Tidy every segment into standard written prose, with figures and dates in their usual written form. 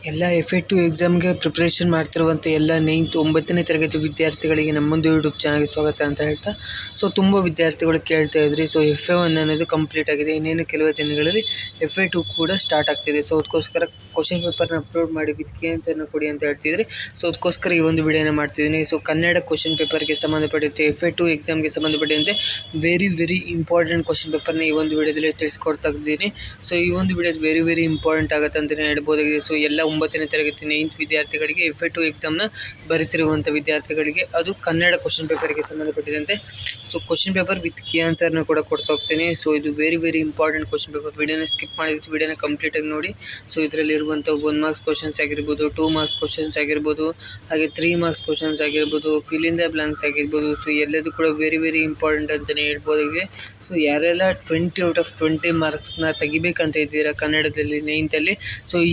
ಎಲ್ಲ FA2 ಎಕ್ಸಾಮ್ಗೆ preparation ಮಾಡ್ತಿರುವಂಥ ಎಲ್ಲ 9ನೇ ತರಗತಿ ವಿದ್ಯಾರ್ಥಿಗಳಿಗೆ ನಮ್ಮೊಂದು ಯೂಟ್ಯೂಬ್ ಚಾನಲ್ಗೆ ಸ್ವಾಗತ ಅಂತ ಹೇಳ್ತಾ, ತುಂಬ ವಿದ್ಯಾರ್ಥಿಗಳು ಕೇಳ್ತಾ ಇದ್ರಿ. FA1 ಅನ್ನೋದು ಕಂಪ್ಲೀಟ್ ಆಗಿದೆ, ಇನ್ನೇನು ಕೆಲವು ದಿನಗಳಲ್ಲಿ FA2 ಕೂಡ ಸ್ಟಾರ್ಟ್ ಆಗ್ತಿದೆ. ಅದಕ್ಕೋಸ್ಕರ ಕ್ವಶನ್ ಪೇಪರ್ನ ಅಪ್ಲೋಡ್ ಮಾಡಿ ವಿತ್ ಆನ್ಸರ್ನ ಕೊಡಿ ಅಂತ ಹೇಳ್ತಿದ್ರಿ. ಅದಕ್ಕೋಸ್ಕರ ಈ ಒಂದು ವಿಡಿಯೋನ ಮಾಡ್ತಿದ್ದೀನಿ. ಕನ್ನಡ ಕ್ವಶನ್ ಪೇಪರ್ಗೆ ಸಂಬಂಧಪಟ್ಟಂತೆ FA2 ಎಕ್ಸಾಮ್ಗೆ ಸಂಬಂಧಪಟ್ಟಂತೆ ವೆರಿ ಇಂಪಾರ್ಟೆಂಟ್ ಕ್ವಶನ್ ಪೇಪರ್ನ ಈ ಒಂದು ವಿಡಿಯೋದಲ್ಲಿ ತಿಳಿಸ್ಕೊಡ್ತಾ ಇದ್ದೀನಿ. ಈ ಒಂದು ವಿಡಿಯೋ ವೆರಿ ಇಂಪಾರ್ಟೆಂಟ್ ಆಗುತ್ತೆ ಅಂತಲೇ ಹೇಳ್ಬೋದಾಗಿದೆ. ಎಲ್ಲ 9ನೇ ತರಗತಿ 9th ವಿದ್ಯಾರ್ಥಿಗಳಿಗೆ FA2 ಎಕ್ಸಾಮ್ನ ಬರೀತಿರುವಂಥ ವಿದ್ಯಾರ್ಥಿಗಳಿಗೆ ಅದು ಕನ್ನಡ ಕ್ವಶನ್ ಪೇಪರ್ಗೆ ಸಂಬಂಧಪಟ್ಟಿದಂತೆ ಕ್ವಶನ್ ಪೇಪರ್ ವಿತ್ ಕೀ ಆನ್ಸರ್ನ ಕೂಡ ಕೊಡ್ತಾ ಹೋಗ್ತೀನಿ. ಇದು ವೆರಿ ಇಂಪಾರ್ಟೆಂಟ್ ಕ್ವಶನ್ ಪೇಪರ್. ವಿಡಿಯೋನ ಸ್ಕಿಪ್ ಮಾಡಿದ್ದು ವಿಡಿಯೋನ ಕಂಪ್ಲೀಟಾಗಿ ನೋಡಿ. ಇದರಲ್ಲಿರುವಂಥ 1 ಮಾರ್ಕ್ಸ್ ಕ್ವಶನ್ಸ್ ಆಗಿರ್ಬೋದು, 2 ಮಾರ್ಕ್ಸ್ ಕ್ವಶನ್ಸ್ ಆಗಿರ್ಬೋದು, ಹಾಗೆ 3 ಮಾರ್ಕ್ಸ್ ಕ್ವಶನ್ಸ್ ಆಗಿರ್ಬೋದು, ಫಿಲ್ ಇನ್ ದ ಬ್ಲಾಂಕ್ಸ್ ಆಗಿರ್ಬೋದು. ಎಲ್ಲದೂ ಕೂಡ ವೆರಿ ಇಂಪಾರ್ಟೆಂಟ್ ಅಂತಲೇ ಹೇಳ್ಬೋದಾಗಿದೆ. ಯಾರೆಲ್ಲ 20/20 ಮಾರ್ಕ್ಸ್ನ ತೆಗಿಬೇಕಂತ ಇದ್ದೀರಾ ಕನ್ನಡದಲ್ಲಿ 9th ಅಲ್ಲಿ,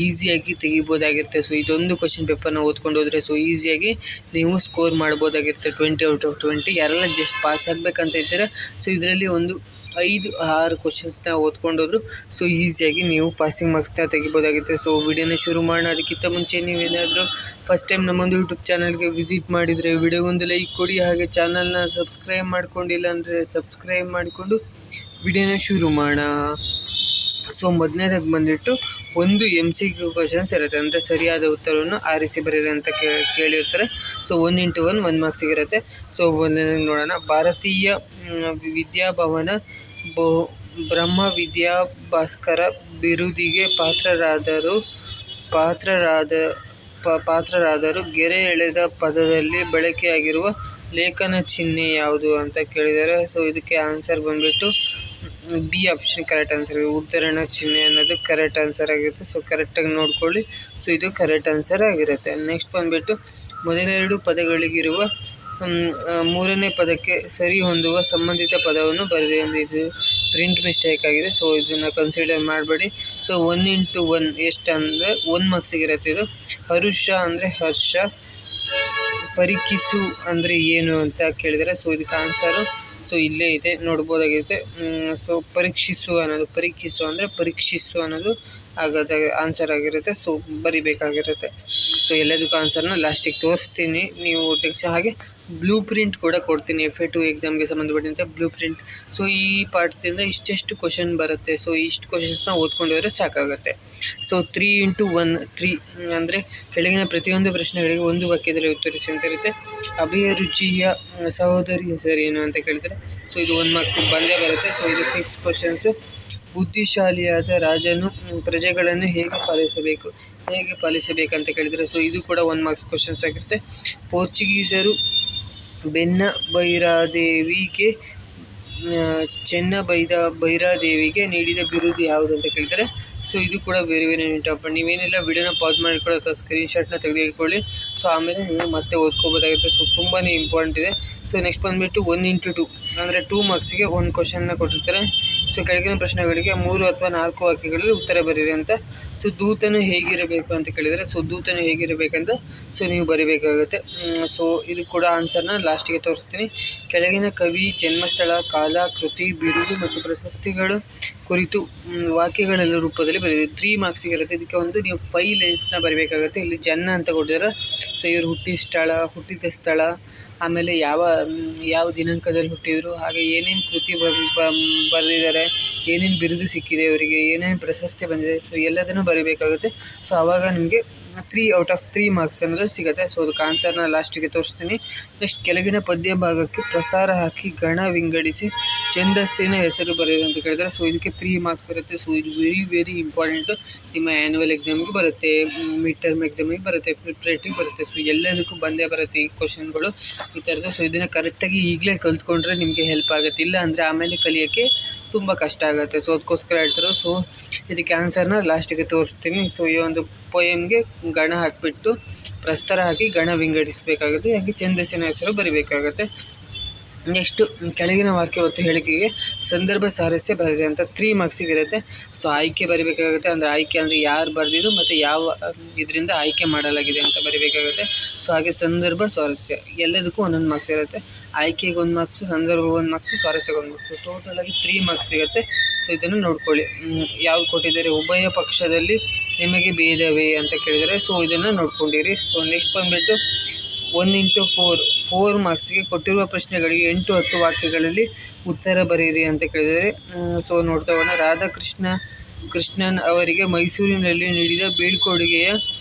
ಈಸಿಯಾಗಿ ತೆಗಿಬೋದಾಗಿರುತ್ತೆ. ಇದೊಂದು ಕ್ವಶನ್ ಪೇಪರ್ನ ಓದ್ಕೊಂಡು ಹೋದರೆ ಈಸಿಯಾಗಿ ನೀವು ಸ್ಕೋರ್ ಮಾಡ್ಬೋದಾಗಿರುತ್ತೆ 20/20. ಯಾರೆಲ್ಲ ಜಸ್ಟ್ ಪಾಸ್ ಆಗಬೇಕಂತ ಇದ್ದೀರಾ, ಇದರಲ್ಲಿ ಒಂದು 5-6 ಕ್ವಶನ್ಸ್ನ ಓದ್ಕೊಂಡೋದ್ರು ಈಸಿಯಾಗಿ ನೀವು ಪಾಸಿಂಗ್ ಮಾರ್ಕ್ಸ್ನ ತೆಗಿಬೋದಾಗಿರುತ್ತೆ. ವಿಡಿಯೋನ ಶುರು ಮಾಡೋಣ. ಅದಕ್ಕಿಂತ ಮುಂಚೆ ನೀವೇನಾದರೂ ಫಸ್ಟ್ ಟೈಮ್ ನಮ್ಮೊಂದು ಯೂಟ್ಯೂಬ್ ಚಾನಲ್ಗೆ ವಿಸಿಟ್ ಮಾಡಿದರೆ ವಿಡಿಯೋಗೊಂದು ಲೈಕ್ ಕೊಡಿ, ಹಾಗೆ ಚಾನಲ್ನ ಸಬ್ಸ್ಕ್ರೈಬ್ ಮಾಡ್ಕೊಂಡಿಲ್ಲ ಅಂದರೆ ಸಬ್ಸ್ಕ್ರೈಬ್ ಮಾಡಿಕೊಂಡು ವಿಡಿಯೋನ ಶುರು ಮಾಡೋಣ. ಮೊದಲನೇದಾಗಿ ಬಂದುಬಿಟ್ಟು ಒಂದು MCQ ಕ್ವಶನ್ಸ್ ಇರುತ್ತೆ, ಅಂದರೆ ಸರಿಯಾದ ಉತ್ತರವನ್ನು ಆರಿಸಿ ಬರೀರಿ ಅಂತ ಕೇಳಿರ್ತಾರೆ. 1x1 ಮಾರ್ಕ್ಸಿಗೆ ಇರುತ್ತೆ. ಒಂದನೇದಾಗಿ ನೋಡೋಣ. ಭಾರತೀಯ ವಿದ್ಯಾಭವನ ಬ್ರಹ್ಮ ವಿದ್ಯಾಭಾಸ್ಕರ ಬಿರುದಿಗೆ ಪಾತ್ರರಾದರು ಗೆರೆ ಎಳೆದ ಪದದಲ್ಲಿ ಬಳಕೆಯಾಗಿರುವ ಲೇಖನ ಚಿಹ್ನೆ ಯಾವುದು ಅಂತ ಕೇಳಿದ್ದಾರೆ. ಇದಕ್ಕೆ ಆನ್ಸರ್ ಬಂದುಬಿಟ್ಟು ಬಿ ಆಪ್ಷನ್ ಕರೆಕ್ಟ್ ಆನ್ಸರ್. ಉದ್ಧರಣ ಚಿಹ್ನೆ ಅನ್ನೋದು ಕರೆಕ್ಟ್ ಆನ್ಸರ್ ಆಗಿರುತ್ತೆ. ಕರೆಕ್ಟಾಗಿ ನೋಡ್ಕೊಳ್ಳಿ. ಇದು ಕರೆಕ್ಟ್ ಆನ್ಸರ್ ಆಗಿರುತ್ತೆ. ನೆಕ್ಸ್ಟ್ ಬಂದುಬಿಟ್ಟು ಮೊದಲೆರಡು ಪದಗಳಿಗಿರುವ 3ನೇ ಪದಕ್ಕೆ ಸರಿ ಹೊಂದುವ ಸಂಬಂಧಿತ ಪದವನ್ನು ಬರೆದಿ. ಇದು ಪ್ರಿಂಟ್ ಮಿಸ್ಟೇಕ್ ಆಗಿದೆ, ಇದನ್ನು ಕನ್ಸಿಡರ್ ಮಾಡಬೇಡಿ. 1x1 ಎಷ್ಟು ಅಂದರೆ 1 ಮಾರ್ಕ್ಸಿಗೆ ಇರುತ್ತೆ. ಇದು ಹರುಷ ಅಂದರೆ ಹರ್ಷ, ಪರೀಕ್ಷಿಸು ಅಂದರೆ ಏನು ಅಂತ ಕೇಳಿದರೆ ಇದಕ್ಕೆ ಆನ್ಸರು ಇಲ್ಲೇ ಇದೆ, ನೋಡ್ಬೋದಾಗಿರುತ್ತೆ. ಪರೀಕ್ಷಿಸು ಅನ್ನೋದು ಆನ್ಸರ್ ಆಗಿರುತ್ತೆ. ಬರಿಬೇಕಾಗಿರುತ್ತೆ. ಎಲ್ಲದಕ್ಕೂ ಆನ್ಸರ್ನ ಲಾಸ್ಟಿಗೆ ತೋರಿಸ್ತೀನಿ, ನೀವು ಟೆನ್ಷನ್. ಹಾಗೆ ಬ್ಲೂ ಪ್ರಿಂಟ್ ಕೂಡ ಕೊಡ್ತೀನಿ FA2 ಎಕ್ಸಾಮ್ಗೆ ಸಂಬಂಧಪಟ್ಟಂತೆ ಬ್ಲೂ ಪ್ರಿಂಟ್. ಈ ಪಾಠದಿಂದ ಇಷ್ಟೆಷ್ಟು ಕ್ವಶನ್ ಬರುತ್ತೆ. ಇಷ್ಟು ಕ್ವಶನ್ಸ್ನ ಓದ್ಕೊಂಡು ಹೋದರೆ ಸಾಕಾಗುತ್ತೆ. 3x1 3 ಅಂದರೆ ಕೆಳಗಿನ ಪ್ರತಿಯೊಂದು ಪ್ರಶ್ನೆಗಳಿಗೆ ಒಂದು ವಾಕ್ಯದಲ್ಲಿ ಉತ್ತರಿಸಿ ಅಂತ ಇರುತ್ತೆ. ಅಭಯರುಚಿಯ ಸಹೋದರಿ ಹೆಸರೇನು ಅಂತ ಕೇಳಿದರೆ ಇದು 1 ಮಾರ್ಕ್ಸಿಗೆ ಬಂದೇ ಬರುತ್ತೆ. ಇದು 6 ಕ್ವಶನ್ಸು. ಬುದ್ಧಿಶಾಲಿಯಾದ ರಾಜನು ಪ್ರಜೆಗಳನ್ನು ಹೇಗೆ ಪಾಲಿಸಬೇಕಂತ ಕೇಳಿದರೆ ಇದು ಕೂಡ 1 ಮಾರ್ಕ್ಸ್ ಕ್ವಶನ್ಸ್ ಆಗಿರುತ್ತೆ. ಪೋರ್ಚುಗೀಸರು ಚೆನ್ನಬೈರಾದೇವಿಗೆ ನೀಡಿದ ಬಿರುದು ಯಾವುದು ಅಂತ ಕೇಳಿದರೆ ಇದು ಕೂಡ ವೆರಿ ಇಂಪಾರ್ಟೆಂಟ್. ನೀವೇನೆಲ್ಲ ವಿಡಿಯೋನ ಪಾಸ್ ಮಾಡಿಕೊಳ್ಳೋ ಅಥವಾ ಸ್ಕ್ರೀನ್ಶಾಟ್ನ ತೆಗೆದುಕೊಳ್ಳಿ. ಆಮೇಲೆ ನೀವು ಮತ್ತೆ ಓದ್ಕೋಬೋದಾಗುತ್ತೆ. ತುಂಬಾ ಇಂಪಾರ್ಟೆಂಟ್ ಇದೆ. ನೆಕ್ಸ್ಟ್ ಬಂದುಬಿಟ್ಟು 1x2 ಅಂದರೆ 2 ಮಾರ್ಕ್ಸಿಗೆ 1 ಕ್ವಶನ್ನ ಕೊಟ್ಟಿರ್ತಾರೆ. ಕೆಳಗಿನ ಪ್ರಶ್ನೆಗಳಿಗೆ 3 ಅಥವಾ 4 ವಾಕ್ಯಗಳಲ್ಲಿ ಉತ್ತರ ಬರೀರಿ ಅಂತ. ದೂತನು ಹೇಗಿರಬೇಕು ಅಂತ ಕೇಳಿದರೆ ದೂತನು ಹೇಗಿರಬೇಕಂತ ನೀವು ಬರೀಬೇಕಾಗುತ್ತೆ. ಇದು ಕೂಡ ಆನ್ಸರ್ನ ಲಾಸ್ಟಿಗೆ ತೋರಿಸ್ತೀನಿ. ಕೆಳಗಿನ ಕವಿ ಜನ್ಮಸ್ಥಳ, ಕಾಲ, ಕೃತಿ, ಬಿರುದು ಮತ್ತು ಪ್ರಶಸ್ತಿಗಳು ಕುರಿತು ವಾಕ್ಯಗಳೆಲ್ಲ ರೂಪದಲ್ಲಿ ಬರೀರಿ. 3 ಮಾರ್ಕ್ಸಿಗೆ ಇರುತ್ತೆ. ಇದಕ್ಕೆ ಒಂದು ನೀವು 5 ಲೈನ್ಸ್ನ ಬರೀಬೇಕಾಗುತ್ತೆ. ಇಲ್ಲಿ ಜನ್ನ ಅಂತ ಕೊಟ್ಟಿದ್ದಾರೆ. ಇವರು ಹುಟ್ಟಿದ ಸ್ಥಳ, ಆಮೇಲೆ ಯಾವ ದಿನಾಂಕದಲ್ಲಿ ಹುಟ್ಟಿದರು, ಹಾಗೆ ಏನೇನು ಕೃತಿ ಬರೆದಿದ್ದಾರೆ, ಏನೇನು ಬಿರುದು ಸಿಕ್ಕಿದೆ ಅವರಿಗೆ, ಏನೇನು ಪ್ರಶಸ್ತಿ ಬಂದಿದೆ, ಎಲ್ಲದನ್ನು ಬರೀಬೇಕಾಗುತ್ತೆ. ಆವಾಗ ನಿಮಗೆ 3/3 ಮಾರ್ಕ್ಸ್ ಅನ್ನೋದು ಸಿಗುತ್ತೆ. ಅದಕ್ಕೆ ಆನ್ಸರ್ನ ಲಾಸ್ಟಿಗೆ ತೋರಿಸ್ತೀನಿ. ನೆಕ್ಸ್ಟ್ ಕೆಳಗಿನ ಪದ್ಯ ಭಾಗಕ್ಕೆ ಪ್ರಸಾರ ಹಾಕಿ ಗಣ ವಿಂಗಡಿಸಿ ಛಂದಸ್ಸಿನ ಹೆಸರು ಬರೆಯಿರಿ ಅಂತ ಕೇಳಿದರೆ ಇದಕ್ಕೆ 3 ಮಾರ್ಕ್ಸ್ ಇರುತ್ತೆ. ಇದು ವೆರಿ ಇಂಪಾರ್ಟೆಂಟು. ನಿಮ್ಮ ಆ್ಯನ್ಯುವಲ್ ಎಕ್ಸಾಮಿಗೆ ಬರುತ್ತೆ, ಮಿಡ್ ಟರ್ಮ್ ಎಕ್ಸಾಮಿಗೆ ಬರುತ್ತೆ, ಪ್ರಿಪ್ರೇಟಿವ್ ಬರುತ್ತೆ. ಎಲ್ಲದಕ್ಕೂ ಬಂದೇ ಬರುತ್ತೆ ಈ ಕ್ವಶನ್ಗಳು ಈ ಥರದ್ದು. ಇದನ್ನು ಕರೆಕ್ಟಾಗಿ ಈಗಲೇ ಕಲ್ತ್ಕೊಂಡ್ರೆ ನಿಮಗೆ ಹೆಲ್ಪ್ ಆಗುತ್ತೆ. ಇಲ್ಲ ಅಂದರೆ ಆಮೇಲೆ ಕಲಿಯೋಕ್ಕೆ ತುಂಬ ಕಷ್ಟ ಆಗುತ್ತೆ. ಅದಕ್ಕೋಸ್ಕರ ಹೇಳ್ತಾರೆ. ಇದಕ್ಕೆ ಆನ್ಸರ್ನ ಲಾಸ್ಟಿಗೆ ತೋರಿಸ್ತೀನಿ. ಈ ಒಂದು ಪೊಯಮ್ಗೆ ಗಣ ಹಾಕಿಬಿಟ್ಟು ಪ್ರಸ್ತಾರ ಹಾಕಿ ಗಣ ವಿಂಗಡಿಸಬೇಕಾಗುತ್ತೆ. ಹಾಗೆ ಛಂದಸ್ಸಿನ ಹೆಸರು ಬರೀಬೇಕಾಗುತ್ತೆ. ನೆಕ್ಸ್ಟು ಕೆಳಗಿನ ವಾಕ್ಯ ಮತ್ತು ಹೇಳಿಕೆಗೆ ಸಂದರ್ಭ ಸಾರಸ್ಯ ಬರೆದಿದೆ ಅಂತ 3 ಮಾರ್ಕ್ಸಿಗೆ ಇರುತ್ತೆ. ಆಯ್ಕೆ ಬರೀಬೇಕಾಗುತ್ತೆ. ಅಂದರೆ ಆಯ್ಕೆ ಅಂದರೆ ಯಾರು ಬರೆದಿದ್ದು ಮತ್ತು ಯಾವ ಇದರಿಂದ ಆಯ್ಕೆ ಮಾಡಲಾಗಿದೆ ಅಂತ ಬರೀಬೇಕಾಗುತ್ತೆ. ಹಾಗೆ ಸಂದರ್ಭ ಸ್ವಾರಸ್ಯ ಎಲ್ಲದಕ್ಕೂ 1 ಮಾರ್ಕ್ಸ್ ಇರುತ್ತೆ. ಆಯ್ಕೆಗೆ 1 ಮಾರ್ಕ್ಸು, ಸಂದರ್ಭ 1 ಮಾರ್ಕ್ಸು, ಸ್ವಾರಸ್ಯಕ್ಕೆ 1 ಮಾರ್ಕ್ಸು, ಟೋಟಲಾಗಿ 3 ಮಾರ್ಕ್ಸ್ ಸಿಗುತ್ತೆ. ಸೊ ಇದನ್ನು ನೋಡ್ಕೊಳ್ಳಿ. ಯಾವ್ದು ಕೊಟ್ಟಿದ್ದಾರೆ, ಉಭಯ ಪಕ್ಷದಲ್ಲಿ ನಿಮಗೆ ಭೇದವೇ ಅಂತ ಕೇಳಿದರೆ, ಸೊ ಇದನ್ನು ನೋಡ್ಕೊಂಡಿರಿ. ಸೊ ನೆಕ್ಸ್ಟ್ ಬಂದುಬಿಟ್ಟು 1x4 ಮಾರ್ಕ್ಸ್ಗೆ ಕೊಟ್ಟಿರುವ ಪ್ರಶ್ನೆಗಳಿಗೆ 8-10 ವಾಕ್ಯಗಳಲ್ಲಿ ಉತ್ತರ ಬರೆಯಿರಿ ಅಂತ ಕೇಳಿದರೆ, ಸೊ ನೋಡ್ತಾ ಹೋಗೋಣ. ಕೃಷ್ಣನ್ ಅವರಿಗೆ ಮೈಸೂರಿನಲ್ಲಿ ನೀಡಿದ ಬೀಳ್ಕೊಡುಗೆಯ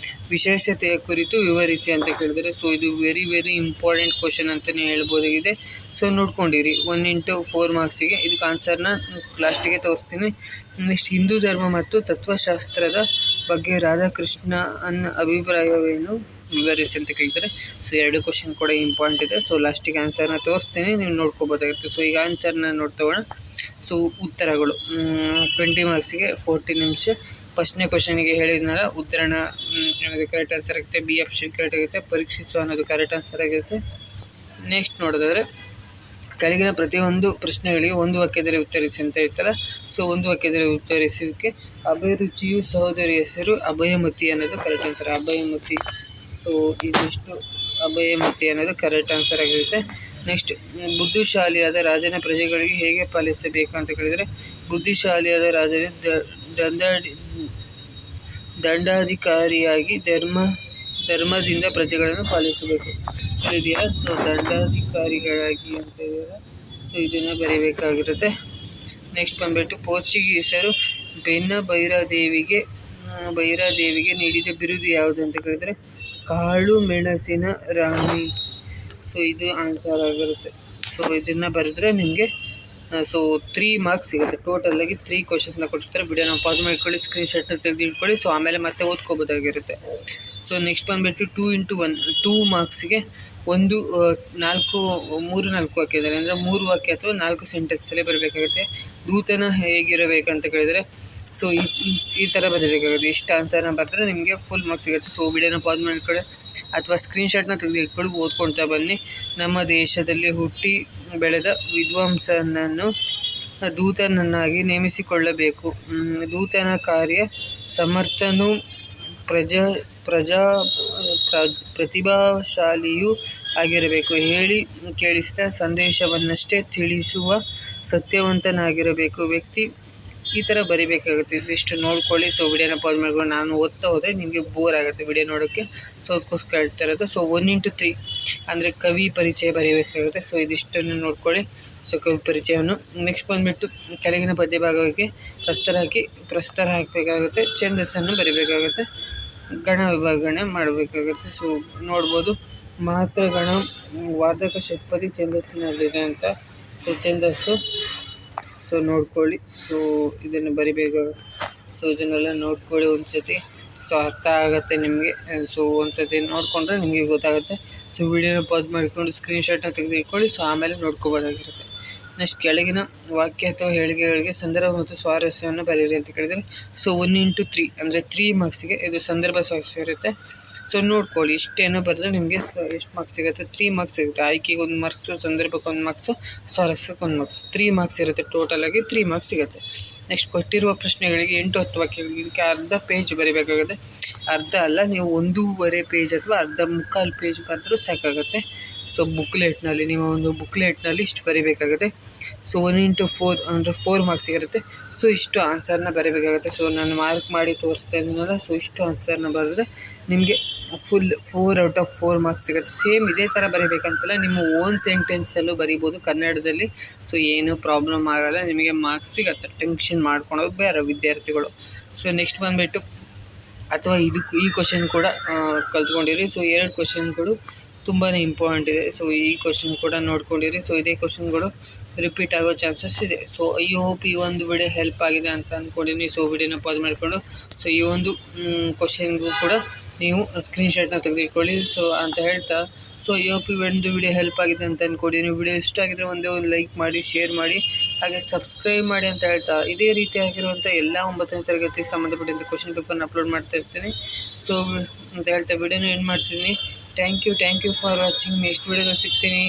ವಿಶೇಷತೆಯ ಕುರಿತು ವಿವರಿಸಿ ಅಂತ ಕೇಳಿದರೆ, ಸೊ ಇದು ವೆರಿ ಇಂಪಾರ್ಟೆಂಟ್ ಕ್ವಶನ್ ಅಂತಲೇ ಹೇಳ್ಬೋದಾಗಿದೆ. So ನೋಡ್ಕೊಂಡಿರಿ 1x4 ಮಾರ್ಕ್ಸಿಗೆ. ಇದಕ್ಕೆ ಆನ್ಸರ್ನ ಲಾಸ್ಟಿಗೆ ತೋರಿಸ್ತೀನಿ. ನೆಕ್ಸ್ಟ್, ಹಿಂದೂ ಧರ್ಮ ಮತ್ತು ತತ್ವಶಾಸ್ತ್ರದ ಬಗ್ಗೆ ರಾಧಾಕೃಷ್ಣನ್ ಅಭಿಪ್ರಾಯವೇನು, ವಿವರಿಸಿ ಅಂತ ಕೇಳ್ತಾರೆ. ಸೊ 2 ಕ್ವಶನ್ ಕೂಡ ಇಂಪಾರ್ಟೆಂಟ್ ಇದೆ. ಸೊ ಲಾಸ್ಟಿಗೆ ಆನ್ಸರ್ನ ತೋರಿಸ್ತೀನಿ, ನೀವು ನೋಡ್ಕೋಬೋದಾಗಿರುತ್ತೆ. ಸೊ ಈಗ ಆನ್ಸರ್ನ ನೋಡ್ತಗೋಣ. ಸೊ ಉತ್ತರಗಳು 20 ಮಾರ್ಕ್ಸಿಗೆ 40 ನಿಮಿಷ. ಫಸ್ಟ್ನೇ ಕ್ವಶನಿಗೆ ಹೇಳಿದ್ನಲ್ಲ, ಉತ್ತರಣ ಅನ್ನೋದು ಕರೆಕ್ಟ್ ಆನ್ಸರ್ ಆಗುತ್ತೆ, ಬಿ ಆಪ್ಷನ್ ಕರೆಕ್ಟ್ ಆಗುತ್ತೆ, ಪರೀಕ್ಷಿಸು ಅನ್ನೋದು ಕರೆಕ್ಟ್ ಆನ್ಸರ್ ಆಗಿರುತ್ತೆ. ನೆಕ್ಸ್ಟ್ ನೋಡೋದಾದರೆ, ಕೆಳಗಿನ ಪ್ರತಿಯೊಂದು ಪ್ರಶ್ನೆಗಳಿಗೆ 1 ವಾಕ್ಯದಲ್ಲಿ ಉತ್ತರಿಸಿ ಅಂತ ಹೇಳ್ತಾರೆ. ಸೊ 1 ವಾಕ್ಯದಲ್ಲಿ ಉತ್ತರಿಸೋದಕ್ಕೆ ಅಭಿರುಚಿಯು ಸಹೋದರಿ ಹೆಸರು ಅಭಯಮತಿ ಅನ್ನೋದು ಕರೆಕ್ಟ್ ಆನ್ಸರ್. ಅಭಯಮತಿ. ಸೊ ಇದಿಷ್ಟು ಅಭಯಮತಿ ಅನ್ನೋದು ಕರೆಕ್ಟ್ ಆನ್ಸರ್ ಆಗಿರುತ್ತೆ. ನೆಕ್ಸ್ಟ್, ಬುದ್ಧಿಶಾಲಿಯಾದ ರಾಜನ ಪ್ರಜೆಗಳಿಗೆ ಹೇಗೆ ಪಾಲಿಸಬೇಕು ಅಂತ ಕೇಳಿದರೆ, ಬುದ್ಧಿಶಾಲಿಯಾದ ರಾಜನ ದಂಡಾಧಿಕಾರಿಯಾಗಿ ಧರ್ಮದಿಂದ ಪ್ರಜೆಗಳನ್ನು ಪಾಲಿಸಬೇಕು ಇದೆಯಾ. ಸೊ ದಂಡಾಧಿಕಾರಿಗಳಾಗಿ ಅಂತ ಹೇಳಿದರೆ, ಸೊ ಇದನ್ನು ಬರೀಬೇಕಾಗಿರುತ್ತೆ. ನೆಕ್ಸ್ಟ್ ಬಂದುಬಿಟ್ಟು, ಪೋರ್ಚುಗೀಸರು ಭೈರಾದೇವಿಗೆ ನೀಡಿದ ಬಿರುದು ಯಾವುದು ಅಂತ ಕೇಳಿದರೆ, ಕಾಳು ಮೆಣಸಿನ ರಾಣಿ. ಸೊ ಇದು ಆನ್ಸರ್ ಆಗಿರುತ್ತೆ. ಸೊ ಇದನ್ನು ಬರೆದ್ರೆ ನಿಮಗೆ 3 ಮಾರ್ಕ್ಸ್ ಸಿಗುತ್ತೆ. ಟೋಟಲಾಗಿ 3 ಕ್ವಶನ್ಸ್ನ ಕೊಟ್ಟಿರ್ತಾರೆ. ವಿಡಿಯೋನ ಪಾಸ್ ಮಾಡ್ಕೊಳ್ಳಿ, ಸ್ಕ್ರೀನ್ಶಾಟ್ನ ತೆಗೆದಿಟ್ಕೊಳ್ಳಿ. ಸೊ ಆಮೇಲೆ ಮತ್ತೆ ಓದ್ಕೋಬೋದಾಗಿರುತ್ತೆ. ಸೊ ನೆಕ್ಸ್ಟ್ ಬಂದುಬಿಟ್ಟು 2x1 2 ಮಾರ್ಕ್ಸಿಗೆ 3-4 ವಾಕ್ಯ ಇದ್ದಾರೆ. ಅಂದರೆ 3 ವಾಕ್ಯ ಅಥವಾ 4 ಸೆಂಟೆನ್ಸಲ್ಲೇ ಬರಬೇಕಾಗುತ್ತೆ. ದೂತನ ಹೇಗಿರಬೇಕಂತ ಕೇಳಿದರೆ, ಸೊ ಈ ಥರ ಬರಬೇಕಾಗುತ್ತೆ. ಇಷ್ಟು ಆನ್ಸರ್ನ ಬರೆದ್ರೆ ನಿಮಗೆ ಫುಲ್ ಮಾರ್ಕ್ಸ್ ಸಿಗುತ್ತೆ. ಸೊ ವಿಡಿಯೋನ ಪಾಸ್ ಮಾಡ್ಕೊಳ್ಳಿ ಅಥವಾ ಸ್ಕ್ರೀನ್ಶಾಟ್ನ ತೆಗೆದಿಟ್ಕೊಂಡು ಓದ್ಕೊಳ್ತಾ ಬನ್ನಿ. ನಮ್ಮ ದೇಶದಲ್ಲಿ ಹುಟ್ಟಿ ಬೆಳೆದ ವಿದ್ವಾಂಸನನ್ನು ದೂತನನ್ನಾಗಿ ನೇಮಿಸಿಕೊಳ್ಳಬೇಕು. ದೂತನ ಕಾರ್ಯ ಸಮರ್ಥನೂ ಪ್ರತಿಭಾಶಾಲಿಯೂ ಆಗಿರಬೇಕು. ಹೇಳಿ ಕೇಳಿಸಿದ ಸಂದೇಶವನ್ನಷ್ಟೇ ತಿಳಿಸುವ ಸತ್ಯವಂತನಾಗಿರಬೇಕು ವ್ಯಕ್ತಿ. ಈ ಥರ ಬರಿಬೇಕಾಗುತ್ತೆ. ಇದಿಷ್ಟು ನೋಡ್ಕೊಳ್ಳಿ. ಸೊ ವಿಡಿಯೋನ ಪಾಸ್ ಮಾಡ್ಕೊಂಡು ನಾನು ಓದ್ತಾ ಹೋದರೆ ನಿಮಗೆ ಬೋರ್ ಆಗುತ್ತೆ ವಿಡಿಯೋ ನೋಡೋಕ್ಕೆ. ಸೊ ಅದಕ್ಕೋಸ್ಕರ ಹೇಳ್ತಾ ಇರೋದು. ಸೊ 1x3 ಅಂದರೆ ಕವಿ ಪರಿಚಯ ಬರೀಬೇಕಾಗುತ್ತೆ. ಸೊ ಇದಿಷ್ಟನ್ನು ನೋಡ್ಕೊಳ್ಳಿ. ಸೊ ಕವಿ ಪರಿಚಯವನ್ನು. ನೆಕ್ಸ್ಟ್ ಬಂದುಬಿಟ್ಟು, ಕೆಳಗಿನ ಪದ್ಯ ಭಾಗಕ್ಕೆ ಪ್ರಸ್ತಾರ ಹಾಕಬೇಕಾಗುತ್ತೆ. ಛಂದಸ್ಸನ್ನು ಬರೀಬೇಕಾಗುತ್ತೆ. ಗಣ ವಿಭಾಗಣೆ ಮಾಡಬೇಕಾಗುತ್ತೆ. ಸೊ ನೋಡ್ಬೋದು, ಮಾತ್ರ ಗಣ ವಾರ್ಧಕ ಷಟ್ಪದಿ ಛಂದಸ್ಸಿನಲ್ಲಿದೆ ಅಂತ. ಸೊ ಛಂದಸ್ಸು ಸೊ ನೋಡ್ಕೊಳ್ಳಿ. ಸೊ ಇದನ್ನು ಬರಿಬೇಕಾಗುತ್ತೆ. ಸೊ ಇದನ್ನೆಲ್ಲ ನೋಡ್ಕೊಳ್ಳಿ ಒಂದ್ಸತಿ. ಸೊ ಅರ್ಥ ಆಗುತ್ತೆ ನಿಮಗೆ. ಸೊ ಒಂದ್ಸತಿ ನೋಡಿಕೊಂಡ್ರೆ ನಿಮಗೆ ಗೊತ್ತಾಗುತ್ತೆ. ಸೊ ವಿಡಿಯೋನ ಪಾಸ್ ಮಾಡಿಕೊಂಡು ಸ್ಕ್ರೀನ್ಶಾಟ್ನ ತೆಗೆದಿಟ್ಕೊಳ್ಳಿ. ಸೊ ಆಮೇಲೆ ನೋಡ್ಕೋಬೋದಾಗಿರುತ್ತೆ. ನೆಕ್ಸ್ಟ್, ಕೆಳಗಿನ ವಾಕ್ಯ ಅಥವಾ ಹೇಳಿಕೆಗಳಿಗೆ ಸಂದರ್ಭ ಮತ್ತು ಸ್ವಾರಸ್ಯವನ್ನು ಬರೆಯಿರಿ ಅಂತ ಕೇಳಿದರೆ, ಸೊ 1x3 ಅಂದರೆ 3 ಮಾರ್ಕ್ಸಿಗೆ ಇದು ಸಂದರ್ಭ ಸ್ವಾರಸ್ಯ ಇರುತ್ತೆ. ಸೊ ನೋಡ್ಕೊಳ್ಳಿ, ಇಷ್ಟೇನೋ ಬರೆದ್ರೆ ನಿಮಗೆ ಎಷ್ಟು ಮಾರ್ಕ್ಸ್ ಸಿಗುತ್ತೆ? 3 ಮಾರ್ಕ್ಸ್ ಸಿಗುತ್ತೆ. ಆಯ್ಕೆಗೆ 1 ಮಾರ್ಕ್ಸು, ಸಂದರ್ಭಕ್ಕೆ 1 ಮಾರ್ಕ್ಸು, ಸ್ವಾರಸ್ಯಕ್ಕೆ 1 ಮಾರ್ಕ್ಸ್. 3 ಮಾರ್ಕ್ಸ್ ಇರುತ್ತೆ. ಟೋಟಲಾಗಿ 3 ಮಾರ್ಕ್ಸ್ ಸಿಗುತ್ತೆ. ನೆಕ್ಸ್ಟ್, ಕೊಟ್ಟಿರುವ ಪ್ರಶ್ನೆಗಳಿಗೆ 8-10 ವಾಕ್ಯಗಳು. ಇದಕ್ಕೆ ಅರ್ಧ ಪೇಜ್ ಬರೀಬೇಕಾಗುತ್ತೆ. ಅರ್ಧ ಅಲ್ಲ, ನೀವು 1.5 ಪೇಜ್ ಅಥವಾ ಅರ್ಧ ಮುಕ್ಕಾಲು ಪೇಜ್ ಬರೆದ್ರೂ ಸಾಕಾಗುತ್ತೆ. ಸೊ ನೀವು ಒಂದು ಬುಕ್ಲೆಟ್ನಲ್ಲಿ ಇಷ್ಟು ಬರೀಬೇಕಾಗುತ್ತೆ. ಸೊ 1x4 ಅಂದರೆ 4 ಮಾರ್ಕ್ಸ್ ಇರುತ್ತೆ. ಸೊ ಇಷ್ಟು ಆನ್ಸರ್ನ ಬರೀಬೇಕಾಗುತ್ತೆ. ಸೊ ನಾನು ಮಾರ್ಕ್ ಮಾಡಿ ತೋರಿಸ್ತಾ ಇದ್ದೀನಲ್ಲ, ಸೊ ಇಷ್ಟು ಆನ್ಸರ್ನ ಬರೆದ್ರೆ ನಿಮಗೆ ಫುಲ್ 4/4 ಮಾರ್ಕ್ಸ್ ಸಿಗುತ್ತೆ. ಸೇಮ್ ಇದೇ ಥರ ಬರೀಬೇಕಂತಲ್ಲ, ನಿಮ್ಮ ಓನ್ ಸೆಂಟೆನ್ಸಲ್ಲೂ ಬರೀಬೋದು ಕನ್ನಡದಲ್ಲಿ. ಸೊ ಏನೂ ಪ್ರಾಬ್ಲಮ್ ಆಗೋಲ್ಲ, ನಿಮಗೆ ಮಾರ್ಕ್ಸ್ ಸಿಗುತ್ತೆ. ಟೆನ್ಷನ್ ಮಾಡ್ಕೊಳೋದು ಬೇರೆ ವಿದ್ಯಾರ್ಥಿಗಳು. ಸೊ ನೆಕ್ಸ್ಟ್ ಬಂದುಬಿಟ್ಟು, ಅಥವಾ ಈ ಕ್ವಶನ್ ಕೂಡ ಕಲ್ತ್ಕೊಂಡಿರಿ. ಸೊ 2 ಕ್ವಶನ್ಗಳು ತುಂಬಾ ಇಂಪಾರ್ಟೆಂಟ್ ಇದೆ. ಸೊ ಈ ಕ್ವಶನ್ ಕೂಡ ನೋಡ್ಕೊಂಡಿರಿ. ಸೊ ಇದೇ ಕ್ವಶನ್ಗಳು ರಿಪೀಟ್ ಆಗೋ ಚಾನ್ಸಸ್ ಇದೆ. ಸೊ ಐ ಹೋಪ್ ಈ ಒಂದು ವಿಡಿಯೋ ಹೆಲ್ಪ್ ಆಗಿದೆ ಅಂತ ಅಂದ್ಕೊಂಡಿದ್ದೀನಿ. ಸೊ ವಿಡಿಯೋನ ಪಾಸ್ ಮಾಡಿಕೊಂಡು ಸೊ ಈ ಒಂದು ಕ್ವಶನ್ಗೂ ಕೂಡ ನೀವು ಸ್ಕ್ರೀನ್ಶಾಟ್ನ ತೆಗೆದಿಟ್ಕೊಳ್ಳಿ. ಸೊ ಅಂತ ಹೇಳ್ತಾ, ಸೊ ಐ ಹೋಪ್ ಈ ಒಂದು ವಿಡಿಯೋ ಹೆಲ್ಪ್ ಆಗಿದೆ ಅಂತ ಅಂದ್ಕೊಂಡಿದ್ದೀನಿ. ವಿಡಿಯೋ ಇಷ್ಟ ಆಗಿದ್ರೆ ಒಂದೇ ಒಂದು ಲೈಕ್ ಮಾಡಿ, ಶೇರ್ ಮಾಡಿ, ಹಾಗೆ ಸಬ್ಸ್ಕ್ರೈಬ್ ಮಾಡಿ ಅಂತ ಹೇಳ್ತಾ, ಇದೇ ರೀತಿಯಾಗಿರುವಂಥ ಎಲ್ಲ 9ನೇ ತರಗತಿಗೆ ಸಂಬಂಧಪಟ್ಟಂಥ ಕ್ವಶನ್ ಪೇಪರ್ನ ಅಪ್ಲೋಡ್ ಮಾಡ್ತಾ ಇರ್ತೀನಿ. ಸೊ ಅಂತ ಹೇಳ್ತಾ ವಿಡಿಯೋನ ಎಂಡ್ ಮಾಡ್ತೀನಿ. Thank you for watching. Next ವಿಡಿಯೋದಲ್ಲಿ ಸಿಗ್ತೀನಿ.